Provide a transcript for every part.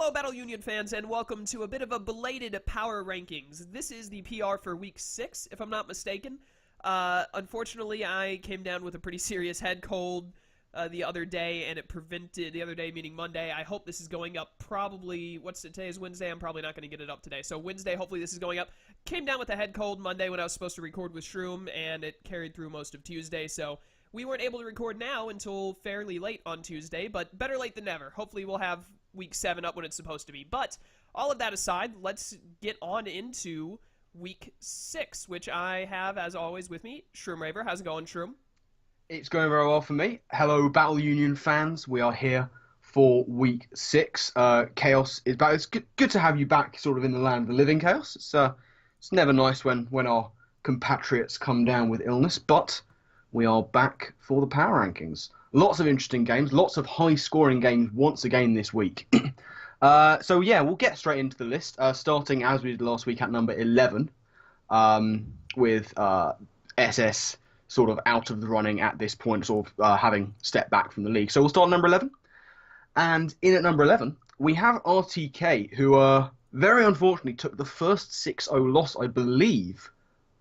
Hello, Battle Union fans, and welcome to a bit of a belated power rankings. This is the PR for Week 6, if I'm not mistaken. Unfortunately, I came down with a pretty serious head cold the other day, and it prevented, the other day meaning Monday. I hope this is going up probably, today is Wednesday? I'm probably not going to get it up today. So Wednesday, hopefully this is going up. Came down with a head cold Monday when I was supposed to record with Shroom, and it carried through most of Tuesday, so we weren't able to record now until fairly late on Tuesday, but better late than never. Hopefully we'll have Week 7 up when it's supposed to be. But all of that aside, let's get on into Week 6, which I have, as always, with me, Shroom Raver. How's it going, Shroom? It's going very well for me. Hello, Battle Union fans. We are here for Week 6. Chaos is back. It's good to have you back, sort of in the land of the living, Chaos. It's never nice when our compatriots come down with illness, but we are back for the power rankings. Lots of interesting games, lots of high-scoring games once again this week. So yeah, we'll get straight into the list, starting as we did last week at number 11, with SS sort of out of the running at this point, sort of having stepped back from the league. So we'll start at number 11. And in at number 11, we have RTK, who very unfortunately took the first 6-0 loss, I believe,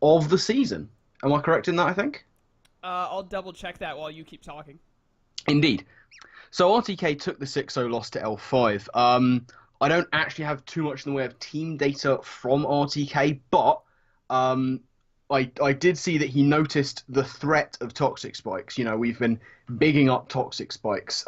of the season. Am I correct in that, I think? I'll double-check that while you keep talking. Indeed. So RTK took the 6-0 loss to L5. I don't actually have too much in the way of team data from RTK, but I did see that he noticed the threat of toxic spikes. You know, we've been bigging up toxic spikes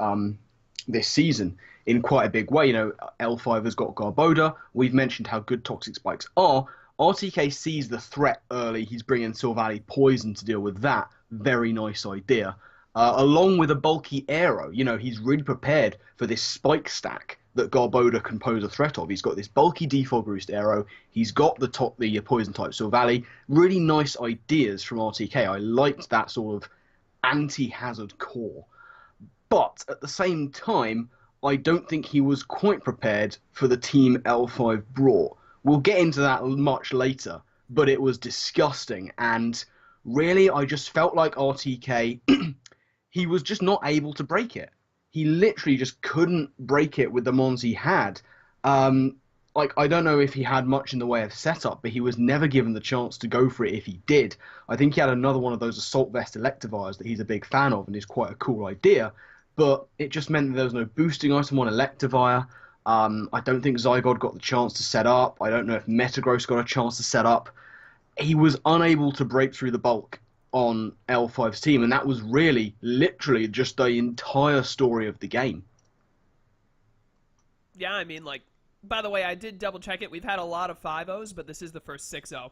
this season in quite a big way. You know, L5 has got Garboda. We've mentioned how good toxic spikes are. RTK sees the threat early. He's bringing Sylvally Poison to deal with that. Very nice idea. Along with a bulky arrow, you know, he's really prepared for this spike stack that Garboda can pose a threat of. He's got this bulky defog roost arrow. He's got the poison type Sylvally. Really nice ideas from RTK. I liked that sort of anti-hazard core. But at the same time, I don't think he was quite prepared for the team L5 brought. We'll get into that much later, but it was disgusting. And really, I just felt like RTK, he was just not able to break it. He literally just couldn't break it with the mons he had. I don't know if he had much in the way of setup, but he was never given the chance to go for it if he did. I think he had another one of those Assault Vest Electivires that he's a big fan of and is quite a cool idea, but it just meant that there was no boosting item on Electivire. I don't think Zygote got the chance to set up. I don't know if Metagross got a chance to set up. He was unable to break through the bulk on L5's team, and that was really, literally, just the entire story of the game. Yeah, I mean, like, by the way, I did double-check it. We've had a lot of 5-0s, but this is the first 6-0.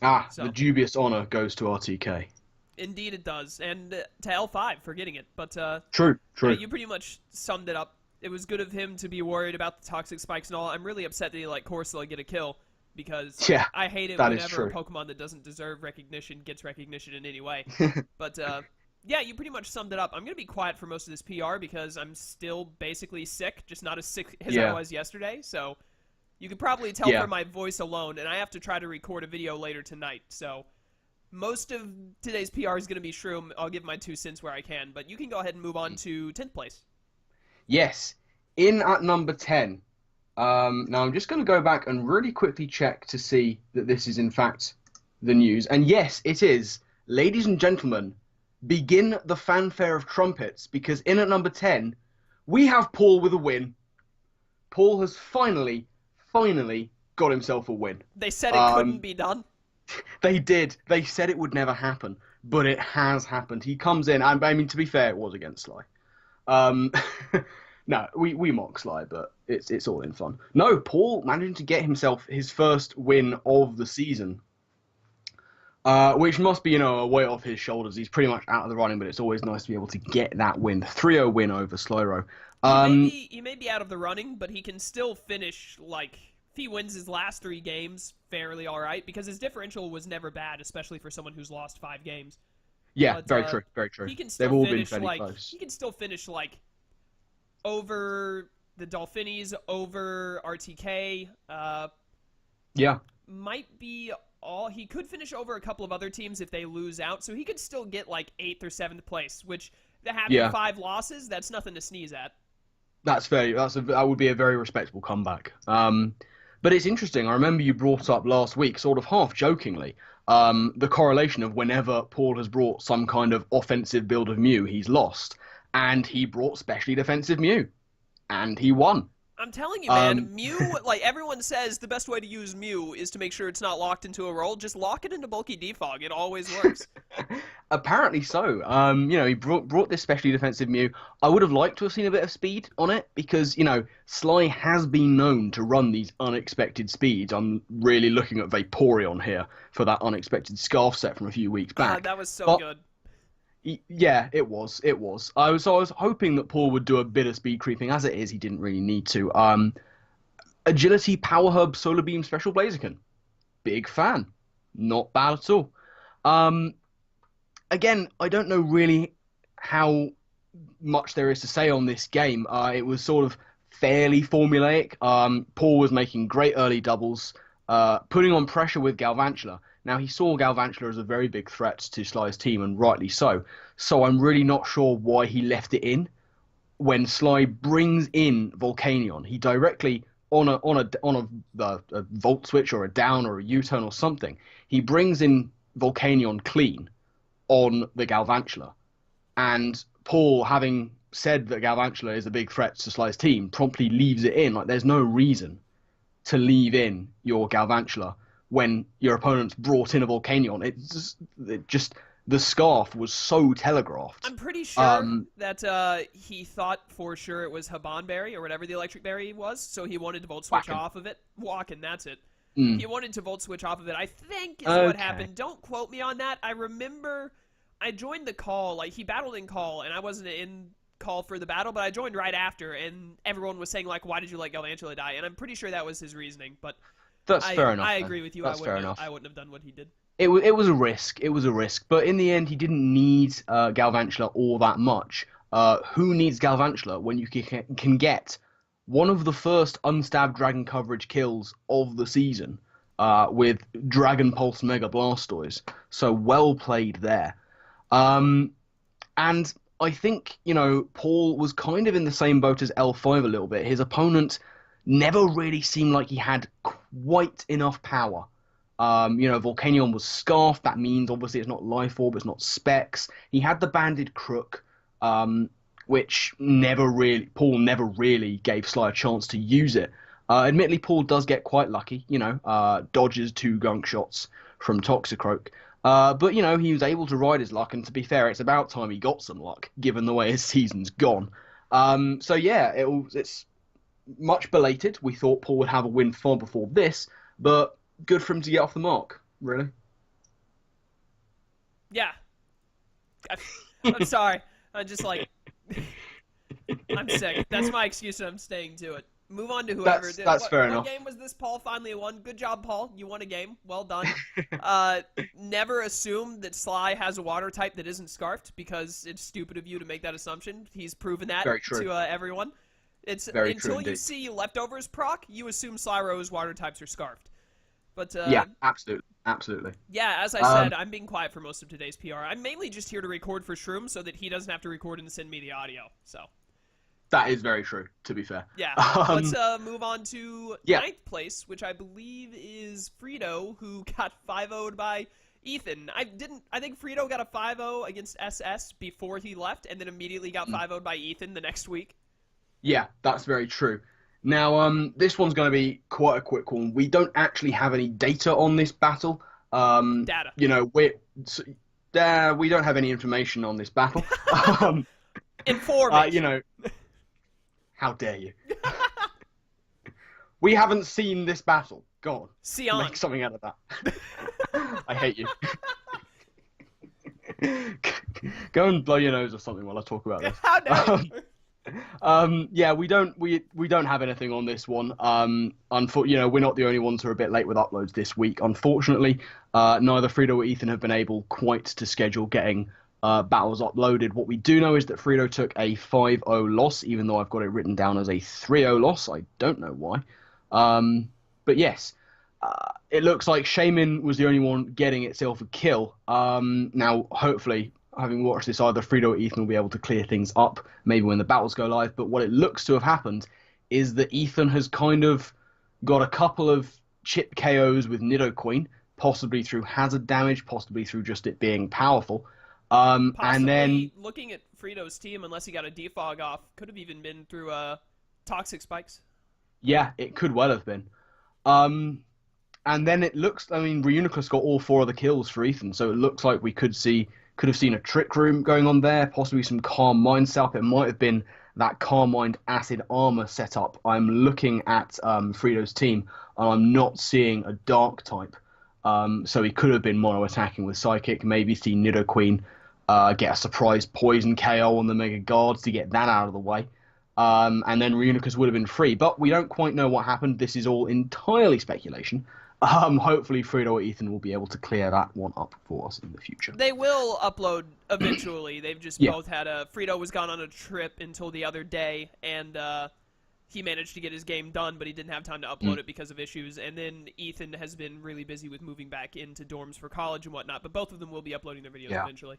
The dubious honor goes to RTK. Indeed it does, and to L5 for getting it, but True. Yeah, you pretty much summed it up. It was good of him to be worried about the toxic spikes and all. I'm really upset that he let Corsola get a kill, because I hate it whenever a Pokemon that doesn't deserve recognition gets recognition in any way. But, yeah, you pretty much summed it up. I'm going to be quiet for most of this PR because I'm still basically sick, just not as sick as I was yesterday. So you could probably tell from my voice alone, and I have to try to record a video later tonight. So most of today's PR is going to be Shroom. I'll give my 2 cents where I can, but you can go ahead and move on to 10th place. Yes, in at number 10. Now, I'm just going to go back and really quickly check to see that this is, in fact, the news. And yes, it is. Ladies and gentlemen, begin the fanfare of trumpets, because in at number 10, we have Paul with a win. Paul has finally got himself a win. They said it couldn't be done. They did. They said it would never happen, but it has happened. He comes in, and I mean, to be fair, it was against Sly. No, we mock Sly, but it's all in fun. No, Paul managing to get himself his first win of the season, which must be, you know, a weight off his shoulders. He's pretty much out of the running, but it's always nice to be able to get that win. 3-0 win over Slyro. He may be out of the running, but he can still finish, like, if he wins his last 3 games, fairly all right, because his differential was never bad, especially for someone who's lost 5 games. Yeah, but, very true, very true. He can still They've all finish, been fairly close. He can still finish, like, over the Dolphinies, over RTK. Yeah. Might be all. He could finish over a couple of other teams if they lose out, so he could still get, like, 8th or 7th place, which, having 5 losses, that's nothing to sneeze at. That's fair. That would be a very respectable comeback. But it's interesting. I remember you brought up last week, sort of half jokingly, the correlation of whenever Paul has brought some kind of offensive build of Mew, he's lost, and he brought specially defensive Mew, and he won. I'm telling you, man, Um, Mew, like everyone says, the best way to use Mew is to make sure it's not locked into a roll. Just lock it into bulky defog. It always works. Apparently so. He brought this specially defensive Mew. I would have liked to have seen a bit of speed on it because, Sly has been known to run these unexpected speeds. I'm really looking at Vaporeon here for that unexpected scarf set from a few weeks Ah, back. that was so But good. yeah, it was. It was. I was hoping that Paul would do a bit of speed creeping. As it is, he didn't really need to. Agility, Power Hub, Solar Beam, Special Blaziken. Big fan. Not bad at all. Um, Again, I don't know really how much there is to say on this game. It was sort of fairly formulaic. Paul was making great early doubles, putting on pressure with Galvantula. Now, he saw Galvantula as a very big threat to Sly's team, and rightly so. So I'm really not sure why he left it in when Sly brings in Volcanion. He directly on a volt switch or a down or a U-turn or something. He brings in Volcanion clean on the Galvantula. And Paul, having said that Galvantula is a big threat to Sly's team, promptly leaves it in. Like, there's no reason to leave in your Galvantula when your opponent's brought in a Volcanion. It just the scarf was so telegraphed. I'm pretty sure Um, that he thought for sure it was Habanberry or whatever the electric berry was, so he wanted to volt switch Whacken. off of it. Walking, that's it. He Mm, wanted to volt switch off of it, I think is what okay. happened. Don't quote me on that. I remember I joined the call, like he battled in call, and I wasn't in call for the battle, but I joined right after, and everyone was saying like, "Why did you let Galvantula die?" And I'm pretty sure that was his reasoning. But That's I fair enough I then. agree with you. That's fair I enough. wouldn't have done what he did. It was a risk. It was a risk, but in the end, he didn't need Galvantula all that much. Who needs Galvantula when you can get one of the first unstabbed dragon coverage kills of the season with Dragon Pulse Mega Blastoise? So well played there. Um, and I think, Paul was kind of in the same boat as L5 a little bit. His opponent never really seemed like he had quite enough power. Volcanion was scarfed. That means obviously it's not Life Orb, it's not Specs. He had the banded Crook, which Paul never really gave Sly a chance to use it. Admittedly, Paul does get quite lucky, dodges two gunk shots from Toxicroak. But, he was able to ride his luck, and to be fair, it's about time he got some luck, given the way his season's gone. So yeah, it's much belated. We thought Paul would have a win far before this, but good for him to get off the mark, really. Yeah, I, I'm sorry. I'm just like I'm sick. That's my excuse, and I'm staying to it. Move on to whoever That's did. that's fair What enough. game was this? Paul finally won. Good job, Paul. You won a game. Well done. Never assume that Sly has a water type that isn't Scarfed because it's stupid of you to make that assumption. He's proven that Very true. to everyone. It's Very true until you indeed. see leftovers proc, you assume Slyro's water types are Scarfed. But Yeah, absolutely, absolutely. yeah, as I Um, said, I'm being quiet for most of today's PR. I'm mainly just here to record for Shroom so that he doesn't have to record and send me the audio. So that is very true, to be fair. yeah, let's Um, move on to yeah, ninth place, which I believe is Frito, who got 5-0'd by Ethan. I think Frito got a 5-0 against SS before he left, and then immediately got 5-0'd by Ethan the next week. yeah, that's very true. Now, this one's going to be quite a quick one. We don't actually have any data on this battle. Data. S- we don't have any information on this battle. um, you Information. know, how dare you? We haven't seen this battle. Go on, Sion. make something out of that. I hate you. Go and blow your nose or something while I talk about this. How dare you? Yeah, we don't have anything on this one. We're not the only ones who are a bit late with uploads this week. Unfortunately, neither Frito or Ethan have been able quite to schedule getting battles uploaded. What we do know is that Frito took a 5-0 loss, even though I've got it written down as a 3-0 loss. I don't know why. But yes, it looks like Shaman was the only one getting itself a kill. Now, hopefully, having watched this, either Frito or Ethan will be able to clear things up, maybe when the battles go live. But what it looks to have happened is that Ethan has kind of got a couple of chip KOs with Nidoqueen, possibly through hazard damage, possibly through just it being powerful. And then, Possibly looking at Frito's team, unless he got a defog off, could have even been through toxic spikes. yeah, it could well have been. Um, and then it looks, I mean, Reuniclus got all 4 of the kills for Ethan, so it looks like we could have seen a trick room going on there, possibly some Calm Mind setup. It might have been that Calm Mind Acid Armor setup. I'm looking at Frito's team, and I'm not seeing a Dark type. So he could have been mono attacking with Psychic, maybe see Nidoqueen get a surprise poison KO on the Mega Guards to get that out of the way. And then Reuniclus would have been free, but we don't quite know what happened. This is all entirely speculation. Hopefully Frito or Ethan will be able to clear that one up for us in the future. They will upload eventually. They've just both had Frito was gone on a trip until the other day, and he managed to get his game done, but he didn't have time to upload it because of issues. And then Ethan has been really busy with moving back into dorms for college and whatnot, but both of them will be uploading their videos eventually.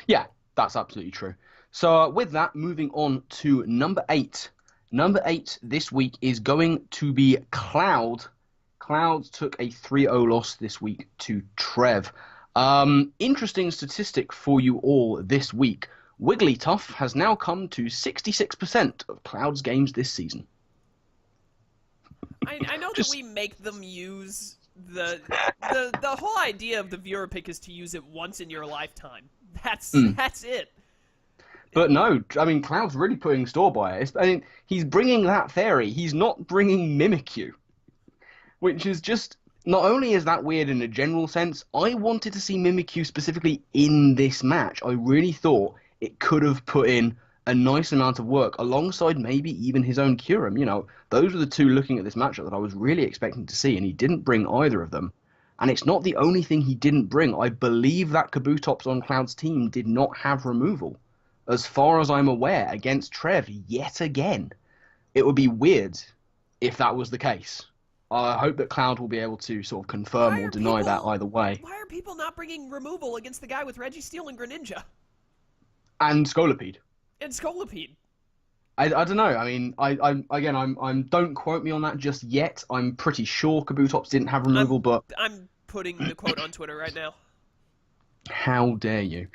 Yeah, that's absolutely true. So with that, moving on to number 8. Number 8 this week is going to be Cloud. Cloud took a 3-0 loss this week to Trev. Interesting statistic for you all this week. Wigglytuff has now come to 66% of Cloud's games this season. I know that we make them use the whole idea of the viewer pick is to use it once in your lifetime. That's it. But no, I mean, Cloud's really putting store by it. I mean, he's bringing that fairy. He's not bringing Mimikyu. Which is just, not only is that weird in a general sense, I wanted to see Mimikyu specifically in this match. I really thought it could have put in a nice amount of work alongside maybe even his own Kyurem. You know, those were the two looking at this matchup that I was really expecting to see, and he didn't bring either of them. And it's not the only thing he didn't bring. I believe that Kabutops on Cloud's team did not have removal. As far as I'm aware, against Trev yet again. It would be weird if that was the case. I hope that Cloud will be able to sort of confirm or deny that either way. Why are people not bringing removal against the guy with Registeel and Greninja? And Scolipede. And Scolipede. I don't know. I mean, I'm don't quote me on that just yet. I'm pretty sure Kabutops didn't have removal, but I'm putting the quote on Twitter right now. How dare you?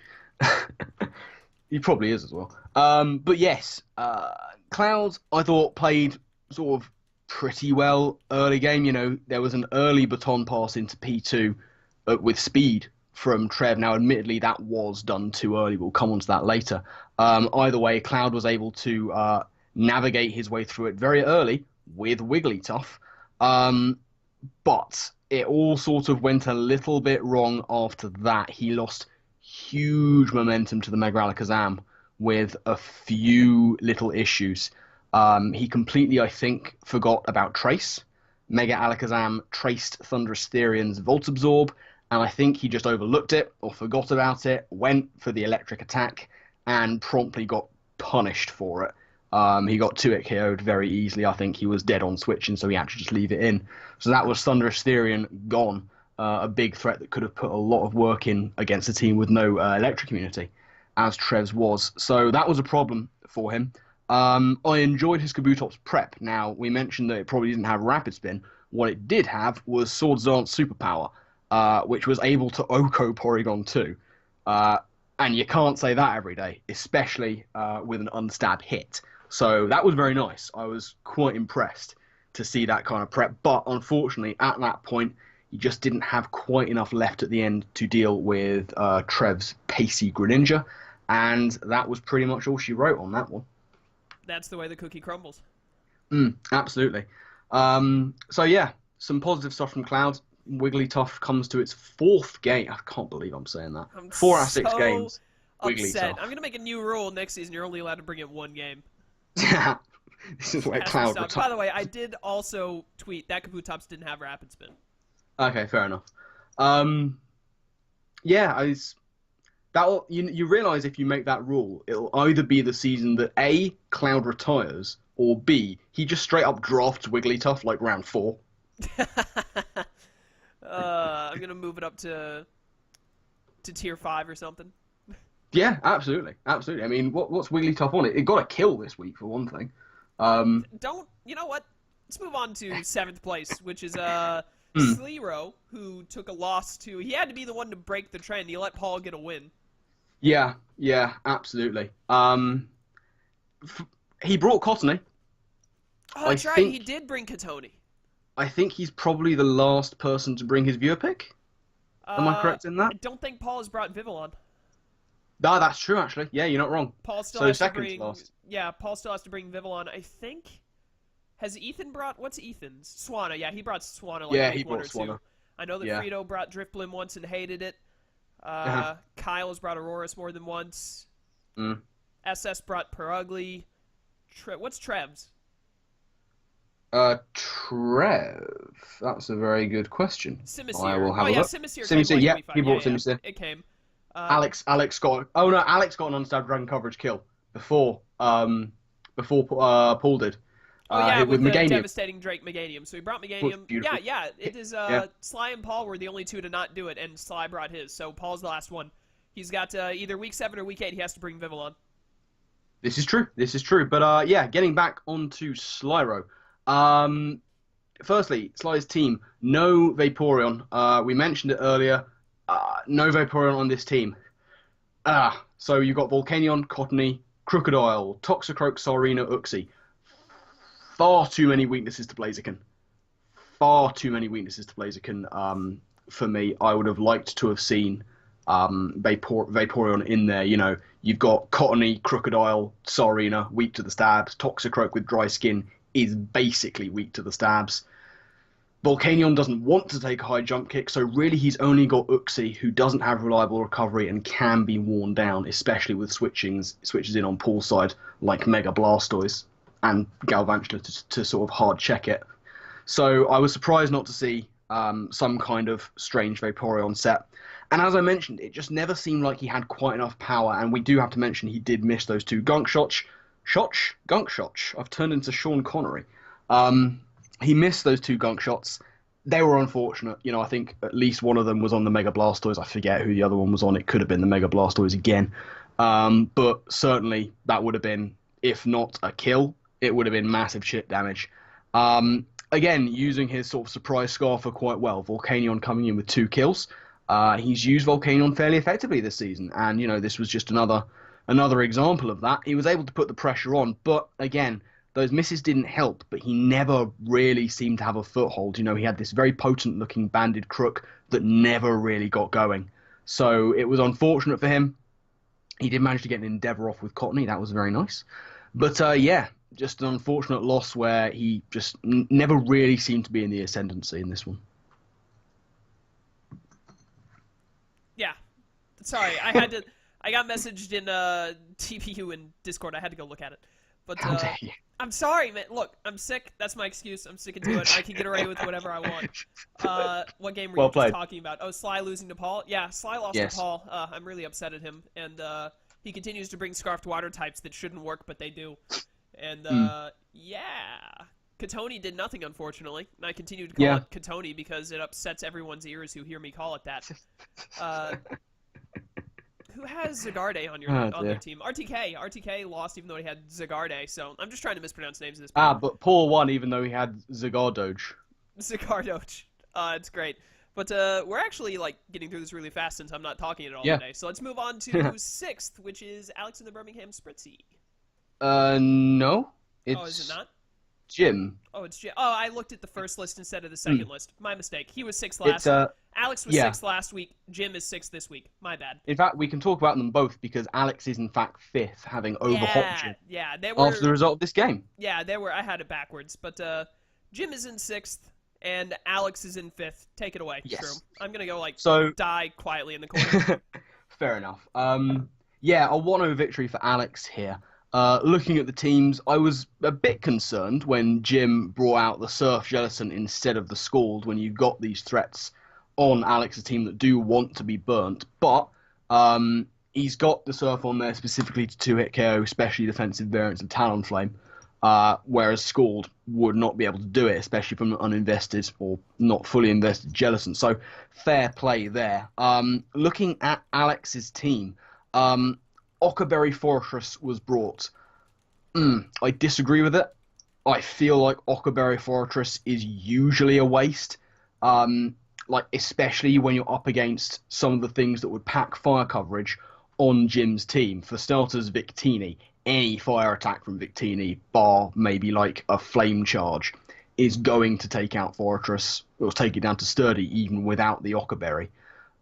He probably is as well. But yes, Cloud I thought played sort of pretty well early game. You know, there was an early baton pass into P2 with speed from Trev. Now, admittedly, that was done too early. We'll come on to that later. Either way, Cloud was able to navigate his way through it very early with Wigglytuff. But it all sort of went a little bit wrong after that. He lost huge momentum to the Mega Alakazam with a few little issues. He completely, I think, forgot about Trace. Mega Alakazam traced Thunderous Therian's Volt Absorb, and I think he just overlooked it or forgot about it, went for the electric attack, and promptly got punished for it. He got 2-hit KO'd very easily. I think he was dead on switching, so he had to just leave it in. So that was Thunderous Therian gone. A big threat that could have put a lot of work in against a team with no electric immunity, as Trev's was. So that was a problem for him. I enjoyed his Kabutops prep. Now, we mentioned that it probably didn't have Rapid Spin. What it did have was Swords Dance Superpower, which was able to Oko Porygon 2. And you can't say that every day, especially with an unstab hit. So that was very nice. I was quite impressed to see that kind of prep. But unfortunately, at that point, he just didn't have quite enough left at the end to deal with Trev's pacey Greninja. And that was pretty much all she wrote on that one. That's the way the cookie crumbles. Absolutely. So yeah, some positive stuff from Cloud. Wigglytuff comes to its 4th game. I can't believe I'm saying that. 4 out of 6 games. Wigglytuff. I'm going to make a new rule next season. You're only allowed to bring in 1 game. Yeah. This is where Cloud retires. By the way, I did also tweet that Kabutops didn't have Rapid Spin. Okay, fair enough. Yeah, you realise if you make that rule, it'll either be the season that A, Cloud retires, or B, he just straight up drafts Wigglytuff like round 4. I'm gonna move it up to tier 5 or something. Yeah, absolutely, absolutely. I mean, what's Wigglytuff on it? It got a kill this week for one thing. Um, Don't you know what? Let's move on to seventh place, which is hmm, Slero, who took a loss to. He had to be the one to break the trend. He let Paul get a win. yeah, yeah, absolutely. F he brought Cottony. Oh, I that's right. He think did bring Katoni. I think he's probably the last person to bring his viewer pick. Am I correct in I that? don't think Paul has brought Vivillon. No, that's true actually. Yeah, you're not wrong. Paul still So has to second to bring. last. Yeah, Paul still has to bring Vivillon. I think. Has Ethan brought. What's Ethan's? Swanna. Yeah, he brought Swanna like Yeah, he week one brought or two. Swanner. I know that Yeah. Frito brought Driftblim once and hated it. Uh-huh. Kyle has brought Auroras more than once. Mm. SS brought Perugly. What's Trev's? Trev. That's a very good question. I Simisir. will Oh have a yeah, look. Simisir came Simisir, like in yeah, week he five. Yeah, brought yeah, Simisir. it came. Um, Alex got. Oh no, Alex got an unstabbed dragon coverage kill before Paul did. oh yeah, With with the Meganium. devastating Drake Meganium. So he brought Was Meganium. Yeah, beautiful. yeah. It is. Yeah, Sly and Paul were the only two to not do it, and Sly brought his. So Paul's the last one. He's got either week 7 or week 8. He has to bring Vivillon. this is true. This is true. But yeah, getting back onto Slyro. Um, Firstly, Sly's team, no Vaporeon. We mentioned it earlier. No Vaporeon on this team. So you've got Volcanion, Cottony, Crocodile, Toxicroak, Sarina, Uxie. Far too many weaknesses to Blaziken. Far too many weaknesses to Blaziken. For me, I would have liked to have seen Vaporeon in there. You know, you've got Cottony, Crocodile, Sarina, weak to the stabs. Toxicroak with dry skin is basically weak to the stabs. Volcanion doesn't want to take a high jump kick, so really he's only got Uxie, who doesn't have reliable recovery and can be worn down, especially with switches in on Paul's side, like Mega Blastoise and Galvantula to sort of hard check it. So I was surprised not to see some kind of strange Vaporeon set. And as I mentioned, it just never seemed like he had quite enough power, and we do have to mention he did miss those two Gunk Shots. Gunk Shots. I've turned into Sean Connery. Um, he missed those two gunk shots. They were unfortunate. You know, I think at least one of them was on the Mega Blastoise. I forget who the other one was on. It could have been the Mega Blastoise again. But certainly that would have been, if not a kill, it would have been massive shit damage. Again, using his sort of surprise Scarfer quite well. Volcanion coming in with 2 kills. He's used Volcanion fairly effectively this season. And, you know, this was just another example of that. He was able to put the pressure on. But again, those misses didn't help, but he never really seemed to have a foothold. You know, he had this very potent looking banded crook that never really got going. So it was unfortunate for him. He did manage to get an Endeavour off with Cottony. That was very nice. But yeah, just an unfortunate loss where he just never really seemed to be in the ascendancy in this one. Yeah. Sorry, I had to. I got messaged in TBU and Discord. I had to go look at it. But How dare you? I'm sorry, man. Look, I'm sick. That's my excuse. I'm sticking to it. I can get away with whatever I want. What game were Well you just played. talking about? Oh, Sly losing to Paul? Yeah, Sly lost to Yes. Paul. I'm really upset at him. And he continues to bring Scarfed Water types that shouldn't work, but they do. And Mm. yeah. Katoni did nothing, unfortunately. And I continue to call Yeah. it Katoni because it upsets everyone's ears who hear me call it that. Uh, who has Zagarde on Oh on their dear. team? RTK. RTK lost even though he had Zagarde, so I'm just trying to mispronounce names at this point. But Paul won even though he had Zagardoge. Zagardoch. It's great. But we're actually like getting through this really fast since I'm not talking at all Yeah. today. So let's move on to sixth, which is Alex in the Birmingham Spritzy. No. Oh, is it It's not? Jim. Oh, it's Oh, I looked at the first list instead of the second list. My mistake. He was sixth It's last. Alex was yeah. sixth last week. Jim is sixth this week. My bad. In fact, we can talk about them both because Alex is in fact fifth, having overhopped Jim Yeah, they were. after the result of this game. Yeah, they were. I had it backwards, but Jim is in sixth and Alex is in fifth. Take it away, Yes. Shroom. I'm gonna go like So die quietly in the corner. fair enough. Yeah, a 1-0 victory for Alex here. Looking at the teams, I was a bit concerned when Jim brought out the Surf Jellicent instead of the Scald when you got these threats on Alex's team that do want to be burnt. But he's got the Surf on there specifically to 2-hit KO, especially defensive variants of Talonflame, whereas Scald would not be able to do it, especially from an uninvested or not fully invested Jellicent. So fair play there. Looking at Alex's team, Ockerberry Fortress was brought. I disagree with it. I feel like Ockerberry Fortress is usually a waste. Um, like especially when you're up against some of the things that would pack fire coverage on Jim's team. For starters, Victini. Any fire attack from Victini, bar maybe like a flame charge, is going to take out Fortress or take it down to sturdy, even without the Ockerberry.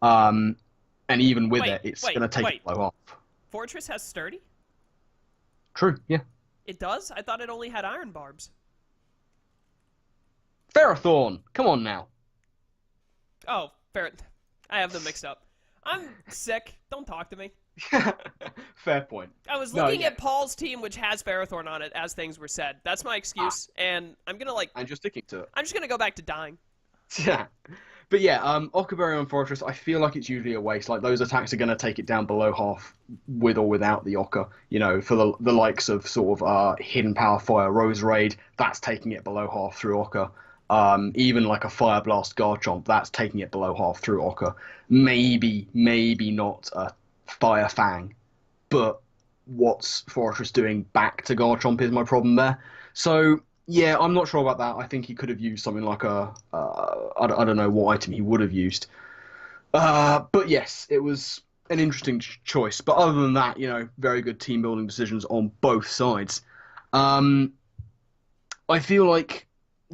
Um, and even with Wait, it, it's wait, going to take wait. it below half. Fortress has sturdy? True, yeah. It does? I thought it only had iron barbs. Ferrothorn, come on now. Oh, fair. I have them mixed up. I'm sick. Don't talk to me. Fair point. I was No, looking yeah. at Paul's team, which has Ferrothorn on it, as things were said. That's my excuse, and I'm gonna And you're sticking to it. I'm just gonna go back to dying. Yeah. But yeah, Ockerberry on Fortress, I feel like it's usually a waste. Like those attacks are going to take it down below half with or without the Ocker. You know, for the likes of sort of Hidden Power Fire Rose Raid, that's taking it below half through Ocker. Even like a Fire Blast Garchomp, that's taking it below half through Ocker. Maybe not a Fire Fang, but what's Fortress doing back to Garchomp is my problem there. So yeah, I'm not sure about that. I think he could have used something like I don't know what item he would have used. But yes, it was an interesting choice. But other than that, you know, very good team building decisions on both sides. Um, I feel like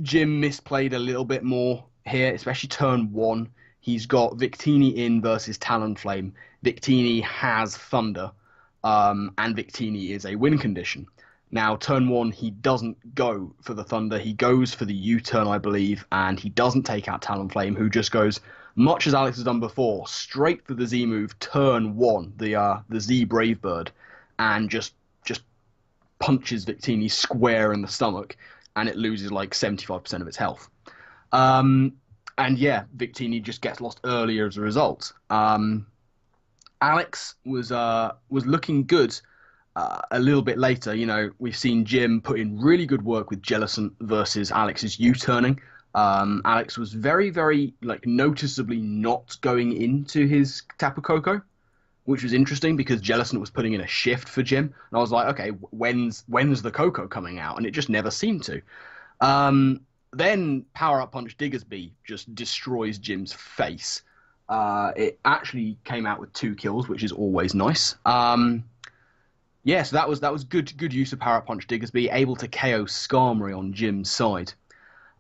Jim misplayed a little bit more here, especially turn one. He's got Victini in versus Talonflame. Victini has Thunder, and Victini is a win condition. Now, turn one, he doesn't go for the Thunder. He goes for the U-turn, I believe, and he doesn't take out Talonflame, who just goes, much as Alex has done before, straight for the Z move, turn one, the Z Brave Bird, and just punches Victini square in the stomach, and it loses like 75% of its health. And yeah, Victini just gets lost earlier as a result. Alex was looking good a little bit later. You know, we've seen Jim put in really good work with Jellicent versus Alex's U-turning. Alex was very, very like noticeably not going into his Tapu Koko, which was interesting because Jellicent was putting in a shift for Jim, and I was like, okay, when's the Koko coming out? And it just never seemed to. Then Power Up Punch Diggersby just destroys Jim's face. It actually came out with 2 kills, which is always nice. Yeah, so that was good use of Power Up Punch Diggersby, able to KO Skarmory on Jim's side.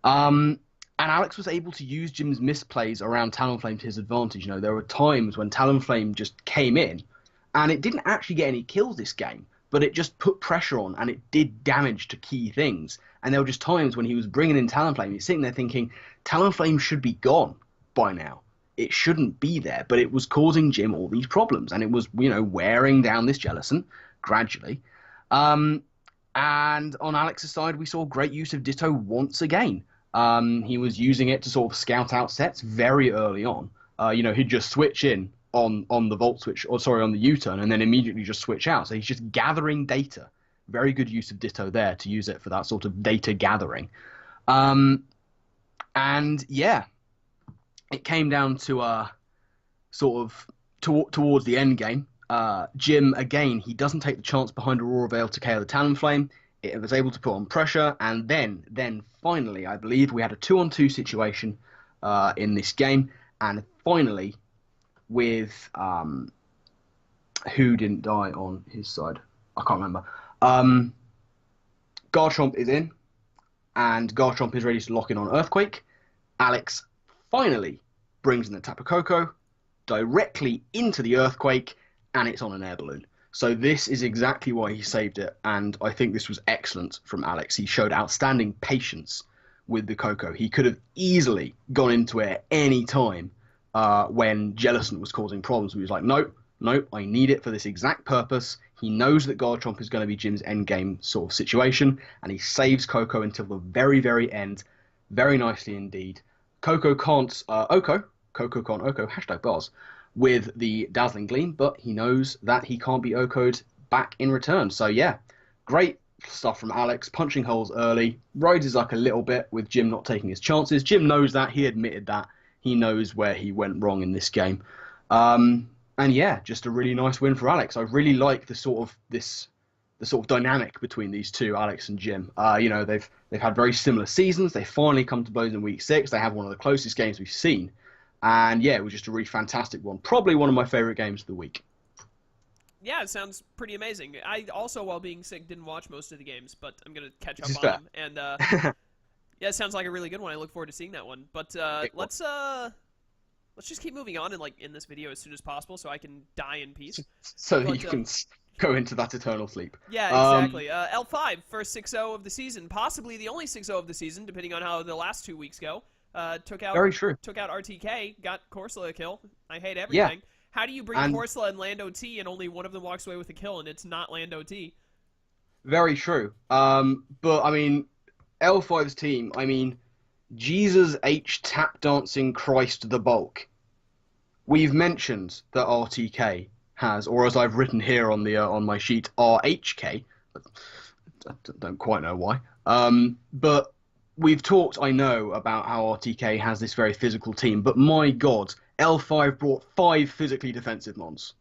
And Alex was able to use Jim's misplays around Talonflame to his advantage. You know, there were times when Talonflame just came in, and it didn't actually get any kills this game, but it just put pressure on, and it did damage to key things. And there were just times when he was bringing in Talonflame, he's sitting there thinking, Talonflame should be gone by now. It shouldn't be there, but it was causing Jim all these problems, and it was, you know, wearing down this Jellicent gradually. And on Alex's side, we saw great use of Ditto once again. He was using it to sort of scout out sets very early on. You know, he'd just switch in on the Volt Switch, or sorry, on the U-turn, and then immediately just switch out. So he's just gathering data. Very good use of Ditto there to use it for that sort of data gathering. And yeah, it came down to sort of towards the end game. Jim, again, he doesn't take the chance behind Aurora Veil to KO the Talonflame. It was able to put on pressure, and then finally, I believe we had a 2-on-2 situation in this game, and finally, with who didn't die on his side? I can't remember. Garchomp is in, and Garchomp is ready to lock in on Earthquake. Alex finally brings in the Tapu Koko directly into the Earthquake, and it's on an air balloon. So this is exactly why he saved it, and I think this was excellent from Alex. He showed outstanding patience with the Koko. He could have easily gone into it at any time when Jellicent was causing problems. He was like, nope, I need it for this exact purpose. He knows that Garchomp is going to be Jim's endgame sort of situation, and he saves Koko until the very, very end. Very nicely indeed. Koko can't Oko, #bars, with the Dazzling Gleam, but he knows that he can't be Oko'd back in return. So yeah, great stuff from Alex, punching holes early, rises up a little bit with Jim not taking his chances. Jim knows that, he admitted that, he knows where he went wrong in this game. And yeah, just a really nice win for Alex. I really like the sort of dynamic between these two, Alex and Jim. They've had very similar seasons. They finally come to blows in week 6. They have one of the closest games we've seen, and yeah, it was just a really fantastic one. Probably one of my favorite games of the week. Yeah, it sounds pretty amazing. I also, while being sick, didn't watch most of the games, but I'm gonna catch This up is on fair. them. And yeah, it sounds like a really good one. I look forward to seeing that one. But let's just keep moving on and like end this video as soon as possible so I can die in peace. So that But you can go into that eternal sleep. yeah, exactly. L5, first 6-0 of the season, possibly the only 6-0 of the season, depending on how the last 2 weeks go. Took out Very true. RTK, got Corsola a kill. I hate Yeah, everything. How do you bring and Corsola and Lando T and only one of them walks away with a kill and it's not Lando T? very true. But I mean, L5's team. I mean, Jesus H tap dancing Christ the bulk. We've mentioned that RTK has, or as I've written here on my sheet, RHK. I don't quite know why. But we've talked, I know, about how RTK has this very physical team. But my God, L5 brought 5 physically defensive mons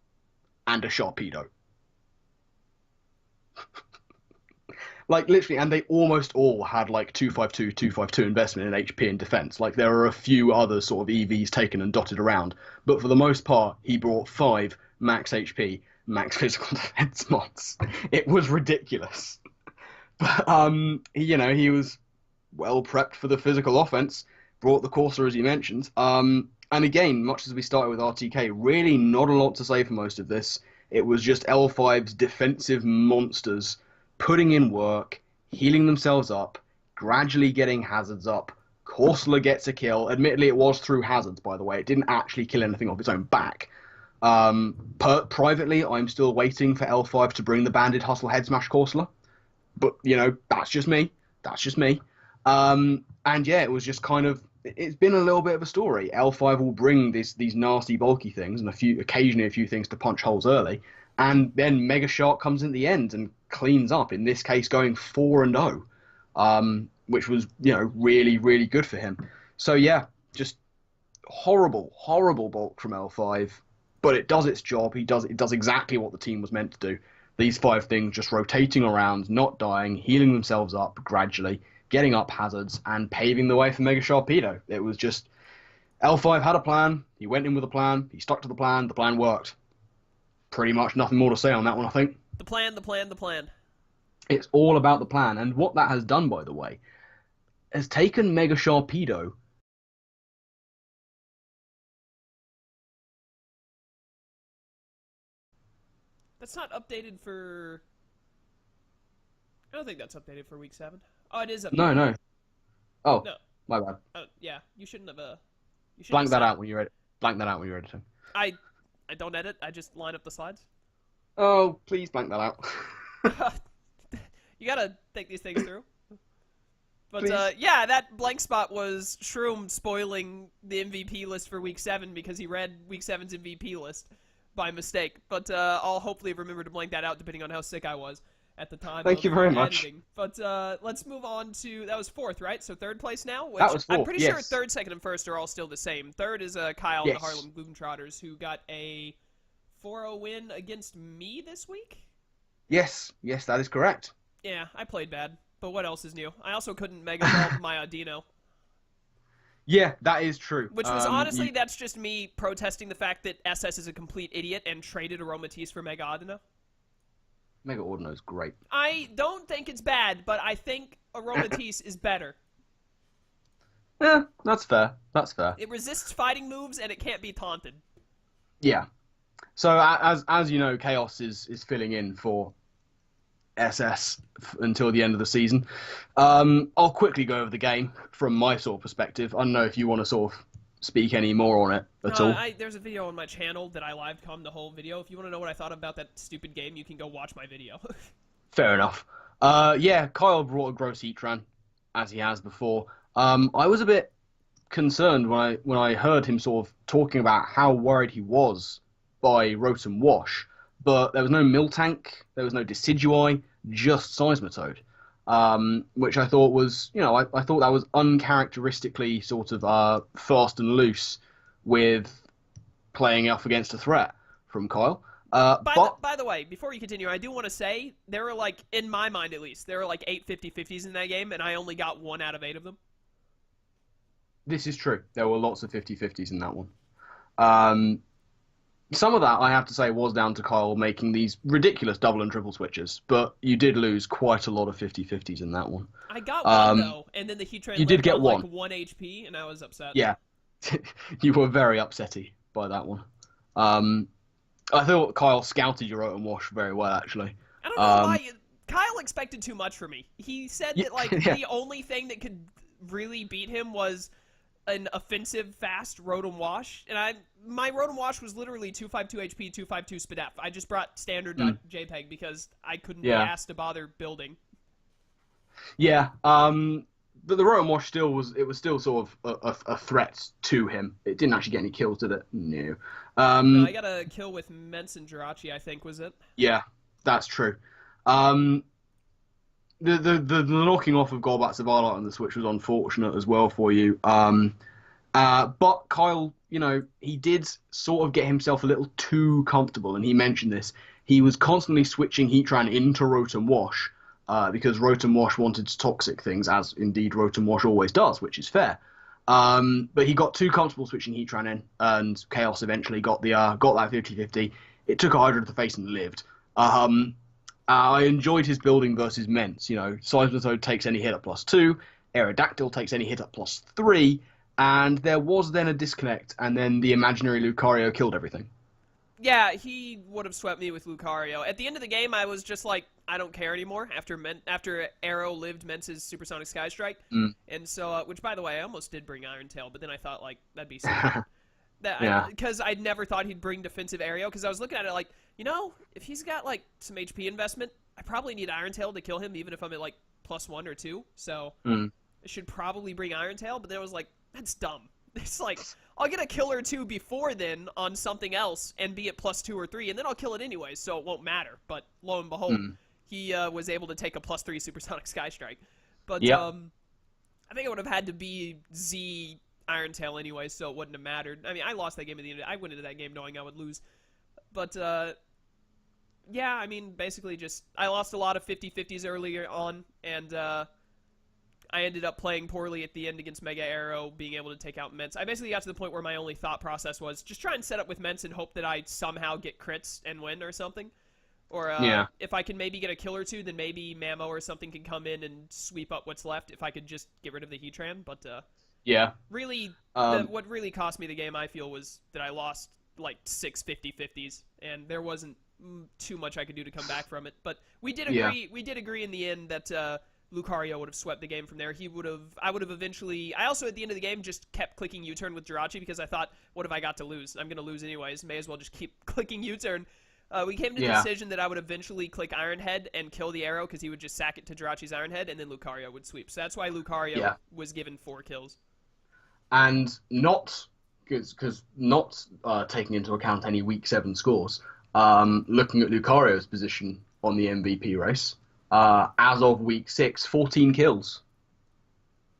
and a Sharpedo. Like literally, and they almost all had like 252, 252 investment in HP and defense. Like there are a few other sort of EVs taken and dotted around, but for the most part, he brought 5 max HP, max physical defense mods. It was ridiculous. But he was well prepped for the physical offense. Brought the Corsair as you mentioned. And again, much as we started with RTK, really not a lot to say for most of this. It was just L5's defensive monsters putting in work, healing themselves up, gradually getting hazards up. Corsola gets a kill. Admittedly, it was through hazards, by the way. It didn't actually kill anything off its own back. Privately, I'm still waiting for L5 to bring the banded hustle head smash Corsola. But, that's just me. That's just me. And yeah, it was just kind of, it's been a little bit of a story. L5 will bring these nasty bulky things and occasionally a few things to punch holes early. And then Mega Shark comes in the end and cleans up, in this case going 4-0, which was, really, really good for him. So yeah, just horrible, horrible bulk from L5, but it does its job. It does exactly what the team was meant to do. These 5 things just rotating around, not dying, healing themselves up gradually, getting up hazards, and paving the way for Mega Sharpedo. It was just L5 had a plan, he went in with a plan, he stuck to the plan worked. Pretty much nothing more to say on that one, I think. The plan, the plan, the plan. It's all about the plan, and what that has done, by the way, has taken Mega Sharpedo. That's not updated for. I don't think that's updated for week 7. Oh, it is No, updated. no. Oh, No. my bad. Yeah, you shouldn't have. You shouldn't Blank have that said. out when you're edit. Blank that out when you're editing. I don't edit. I just line up the slides. Oh, please blank that out. You gotta think these things through. But Please. yeah, that blank spot was Shroom spoiling the MVP list for week 7 because he read week 7's MVP list by mistake. But I'll hopefully remember to blank that out depending on how sick I was at the time Thank of you very much. editing. But let's move on to, that was 4th, right? So 3rd place now? Which That was I'm 4th, pretty sure yes. 3rd, 2nd, and 1st are all still the same. 3rd is Kyle and the Yes. Harlem Gloomtrotters, who got a 4-0 win against me this week? Yes, that is correct. Yeah, I played bad. But what else is new? I also couldn't Mega Evolve my Audino. Yeah, that is true. Which was honestly, that's just me protesting the fact that SS is a complete idiot and traded Aromatisse for Mega Audino. Mega Ordino's great. I don't think it's bad, but I think Aromatisse is better. Yeah, that's fair. That's fair. It resists fighting moves and it can't be taunted. Yeah. So as you know, Chaos is filling in for SS until the end of the season. I'll quickly go over the game from my sort of perspective. I don't know if you want to sort of speak any more on it at all. There's a video on my channel that I live-commed the whole video. If you want to know what I thought about that stupid game, you can go watch my video. Fair enough. Yeah, Kyle brought a gross Heatran, as he has before. I was a bit concerned when I heard him sort of talking about how worried he was by Rotom Wash, but there was no Miltank, there was no Decidueye, just Seismitoad, which I thought was, I thought that was uncharacteristically sort of fast and loose with playing off against a threat from Kyle. By the way, before you continue, I do want to say there were like, in my mind at least, there were like 8 50-50s in that game, and I only got 1 out of 8 of them. This is true. There were lots of 50-50s in that one. Um, some of that, I have to say, was down to Kyle making these ridiculous double and triple switches, but you did lose quite a lot of 50-50s in that one. I got one though, and then the heat train You did lived get on one. like 1 HP, and I was upset. Yeah, you were very upsetty by that one. I thought Kyle scouted your Rotom Wash very well, actually. I don't know why Kyle expected too much from me. He said Yeah, that like yeah. the only thing that could really beat him was an offensive fast Rotom Wash, and my Rotom Wash was literally 252 HP, 252 SPDF. I just brought standard JPEG because I couldn't be Yeah. asked to bother building. Yeah, but the Rotom Wash was still sort of a threat to him. It didn't actually get any kills, did it? No. No, I got a kill with Mence and Jirachi, I think, was it? Yeah, that's true. Um, the knocking off of Golbat Savala on the Switch was unfortunate as well for you. But Kyle, he did sort of get himself a little too comfortable, and he mentioned this. He was constantly switching Heatran into Rotom Wash because Rotom Wash wanted to toxic things, as indeed Rotom Wash always does, which is fair. But he got too comfortable switching Heatran in, and Chaos eventually got that 50-50. It took a Hydra to the face and lived. I enjoyed his building versus Mence. Seismitoad takes any hit at +2, Aerodactyl takes any hit at +3, and there was then a disconnect, and then the imaginary Lucario killed everything. Yeah, he would have swept me with Lucario. At the end of the game, I was just like, I don't care anymore after Arrow lived Mence's Supersonic Sky Strike. And so, which, by the way, I almost did bring Iron Tail, but then I thought, like, that'd be silly. Yeah. Because I never thought he'd bring defensive Aerial, because I was looking at it like, if he's got, like, some HP investment, I probably need Iron Tail to kill him, even if I'm at, like, +1 or 2. So, I should probably bring Iron Tail, but then I was like, that's dumb. It's like, I'll get a kill or 2 before then on something else and be at +2 or 3, and then I'll kill it anyways, so it won't matter. But lo and behold, he was able to take a +3 Supersonic Sky Strike. But Yep. I think it would have had to be Z Iron Tail anyway, so it wouldn't have mattered. I mean, I lost that game at the end. I went into that game knowing I would lose. But, yeah, I mean, basically just, I lost a lot of 50-50s earlier on, and I ended up playing poorly at the end against Mega Arrow, being able to take out Mence. I basically got to the point where my only thought process was just try and set up with Mence and hope that I somehow get crits and win or something. Or if I can maybe get a kill or 2, then maybe Mamo or something can come in and sweep up what's left if I could just get rid of the Heatran. But Yeah. really, what really cost me the game, I feel, was that I lost like 6 50-50s, and there wasn't too much I could do to come back from it. But we did agree. Yeah. We did agree in the end that Lucario would have swept the game from there. I would have eventually. I also at the end of the game just kept clicking U-turn with Jirachi because I thought, what have I got to lose? I'm going to lose anyways. May as well just keep clicking U-turn. We came to the decision that I would eventually click Iron Head and kill the arrow because he would just sack it to Jirachi's Iron Head, and then Lucario would sweep. So that's why Lucario was given 4 kills. And not taking into account any Week 7 scores, looking at Lucario's position on the MVP race, as of Week 6, 14 kills.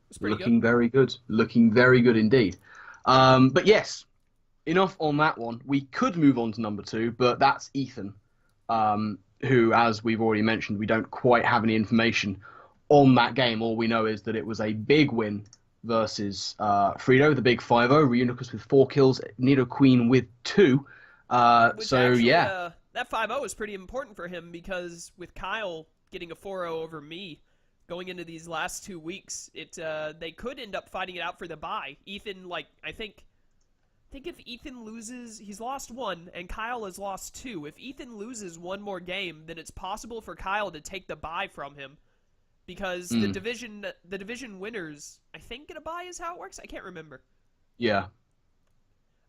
It's pretty Looking very good. Looking very good indeed. But yes, enough on that one. We could move on to number 2, but that's Ethan, who, as we've already mentioned, we don't quite have any information on that game. All we know is that it was a big win versus Frito, the big 5-0, Reunicus with 4 kills, Nidoqueen with 2. Which actually, that 5-0 was pretty important for him because with Kyle getting a 4-0 over me going into these last 2 weeks, they could end up fighting it out for the bye. Ethan, I think if Ethan loses, he's lost 1, and Kyle has lost 2. If Ethan loses 1 more game, then it's possible for Kyle to take the bye from him. Because the division winners, I think, get a bye is how it works. I can't remember. Yeah.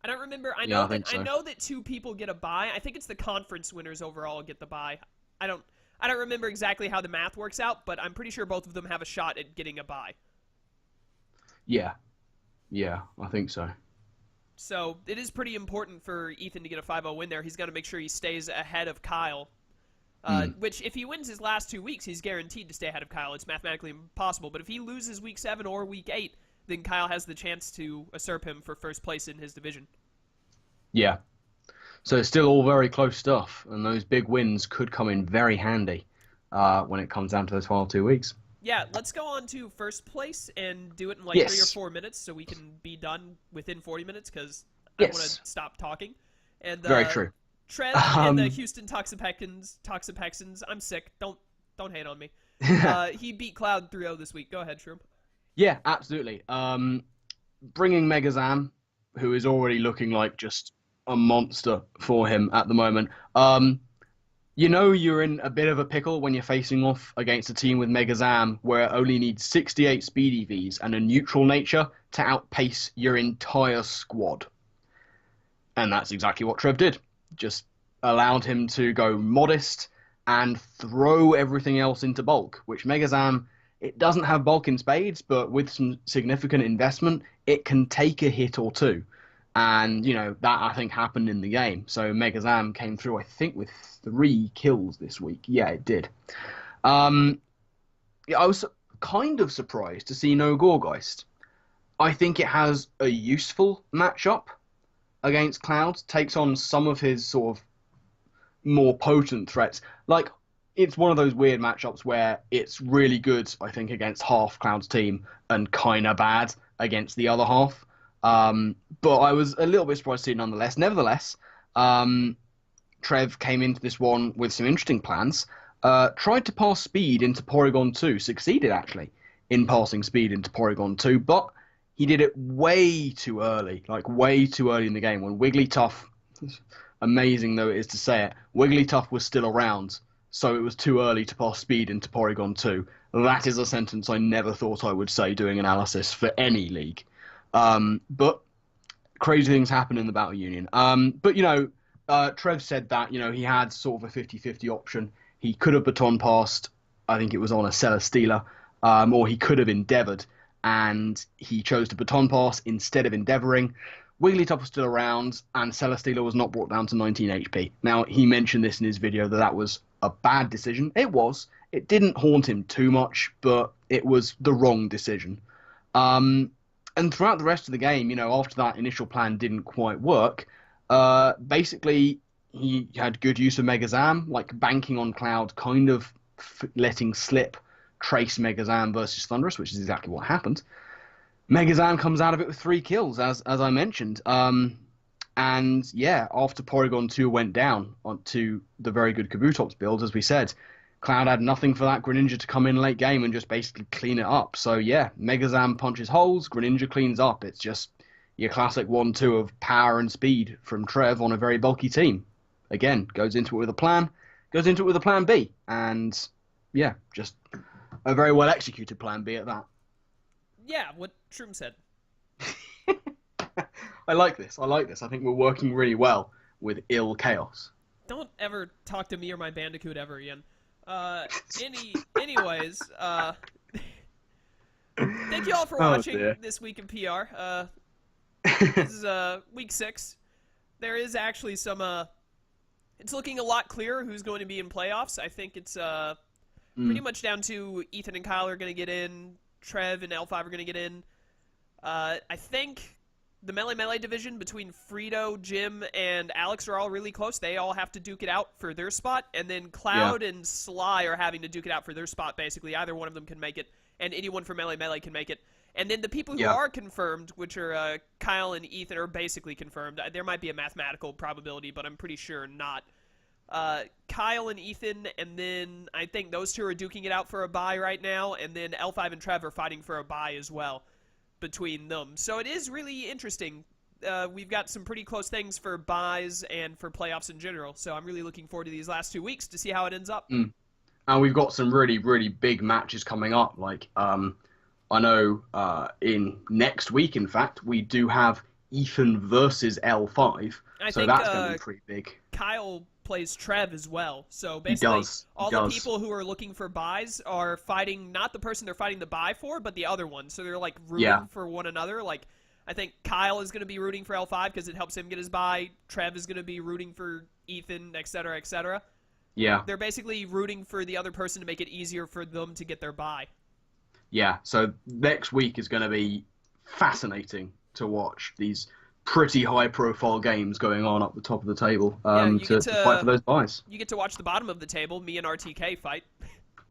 I don't remember. I know that 2 people get a bye. I think it's the conference winners overall get the bye. I don't remember exactly how the math works out, but I'm pretty sure both of them have a shot at getting a bye. Yeah. Yeah, I think so. So it is pretty important for Ethan to get a 5-0 win there. He's got to make sure he stays ahead of Kyle. Which, if he wins his last 2 weeks, he's guaranteed to stay ahead of Kyle. It's mathematically impossible. But if he loses Week 7 or Week 8, then Kyle has the chance to usurp him for first place in his division. Yeah. So it's still all very close stuff, and those big wins could come in very handy when it comes down to those final 2 weeks. Yeah, let's go on to first place and do it in like 3 or 4 Yes, minutes so we can be done within 40 minutes because I want to yes, stop talking. And very true. Trev and the Um, Houston Toxapecsons, I'm sick. Don't hate on me. He beat Cloud 3-0 this week. Go ahead, Shroom. yeah, absolutely. Bringing Megazam, who is already looking like just a monster for him at the moment. You know you're in a bit of a pickle when you're facing off against a team with Megazam where it only needs 68 speed EVs and a neutral nature to outpace your entire squad. And that's exactly what Trev did. Just allowed him to go modest and throw everything else into bulk, which Megazam, it doesn't have bulk in spades, but with some significant investment, it can take a hit or two. And, that I think happened in the game. So Megazam came through, I think, with 3 kills this week. Yeah, it did. Um, yeah, I was kind of surprised to see no Gorgeist. I think it has a useful matchup against Cloud, takes on some of his sort of more potent threats. Like, it's one of those weird matchups where it's really good, I think, against half Cloud's team and kind of bad against the other half. But I was a little bit surprised to see it nonetheless. Nevertheless, Trev came into this one with some interesting plans. Tried to pass speed into Porygon 2, succeeded actually in passing speed into Porygon 2, but he did it way too early, like way too early in the game when Wigglytuff, amazing though it is to say it, Wigglytuff was still around, so it was too early to pass speed into Porygon 2. That is a sentence I never thought I would say doing analysis for any league. But crazy things happen in the Battle Union. Trev said that, he had sort of a 50-50 option. He could have baton passed, I think it was on a Celesteela, or he could have endeavored, and he chose to baton pass instead of endeavoring. Wigglytuff was still around, and Celesteela was not brought down to 19 HP. Now, he mentioned this in his video that was a bad decision. It was. It didn't haunt him too much, but it was the wrong decision. And throughout the rest of the game, after that initial plan didn't quite work, basically he had good use of Megazam, like banking on Cloud, kind of letting slip Trace Megazam versus Thunderous, which is exactly what happened. Megazam comes out of it with 3 kills, as I mentioned. And yeah, after Porygon 2 went down onto the very good Kabutops build, as we said, Cloud had nothing for that Greninja to come in late game and just basically clean it up. So yeah, Megazam punches holes, Greninja cleans up. It's just your classic 1-2 of power and speed from Trev on a very bulky team. Again, goes into it with a plan B. And yeah, just a very well executed plan B at that. Yeah, what Shroom said. I like this. I think we're working really well with ill chaos. Don't ever talk to me or my Bandicoot ever again. Anyways, thank you all for watching this week in PR. This is week 6. There is actually some it's looking a lot clearer who's going to be in playoffs. I think it's pretty much down to Ethan and Kyle are going to get in, Trev and L5 are going to get in. I think the Melee division between Frito, Jim, and Alex are all really close. They all have to duke it out for their spot. And then Cloud and Sly are having to duke it out for their spot, basically. Either one of them can make it, and anyone from Melee can make it. And then the people who are confirmed, which are Kyle and Ethan, are basically confirmed. There might be a mathematical probability, but I'm pretty sure not. Kyle and Ethan, and then I think those two are duking it out for a bye right now. And then L5 and Trev are fighting for a bye as well between them. So it is really interesting. We've got some pretty close things for buys and for playoffs in general. So I'm really looking forward to these last 2 weeks to see how it ends up. And we've got some really, really big matches coming up. Like, I know in next week, in fact, we do have Ethan versus L5. So that's going to be pretty big. Kyle plays Trev as well. So basically, the people who are looking for buys are fighting not the person they're fighting the buy for, but the other one. So they're like rooting for one another. Like, I think Kyle is going to be rooting for L5 because it helps him get his buy. Trev is going to be rooting for Ethan, etc., etc. Yeah. They're basically rooting for the other person to make it easier for them to get their buy. Yeah, so next week is going to be fascinating to watch. These pretty high-profile games going on up the top of the table Yeah, you get to fight for those buys. you get to watch the bottom of the table, me and RTK fight.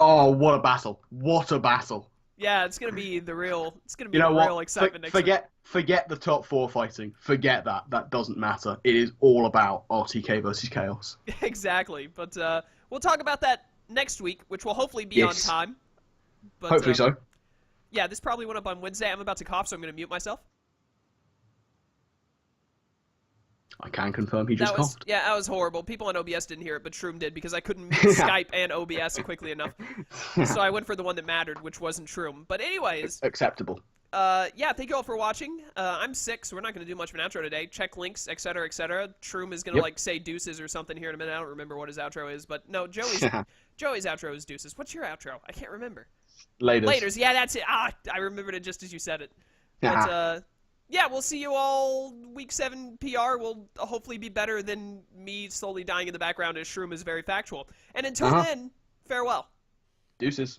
Oh, what a battle! What a battle! Yeah, it's gonna be the real. It's gonna be You the know what? real excitement next week. Forget the top four fighting. Forget that. That doesn't matter. It is all about RTK versus Chaos. Exactly, but we'll talk about that next week, which will hopefully be on Yes. time. But Hopefully so. yeah, this probably went up on Wednesday. I'm about to cough, so I'm gonna mute myself. I can confirm he just coughed. Yeah, that was horrible. People on OBS didn't hear it, but Shroom did because I couldn't mute Skype and OBS quickly enough. So I went for the one that mattered, which wasn't Shroom. But anyways, Acceptable. yeah, thank you all for watching. I'm sick, so we're not going to do much of an outro today. Check links, etc., etc. Shroom is going to like say deuces or something here in a minute. I don't remember what his outro is, but no, Joey's outro is deuces. What's your outro? I can't remember. Laters. Yeah, that's it. Ah, I remembered it just as you said it. But yeah, we'll see you all week 7 PR. Will hopefully be better than me slowly dying in the background as Shroom is very factual. And until then, farewell. Deuces.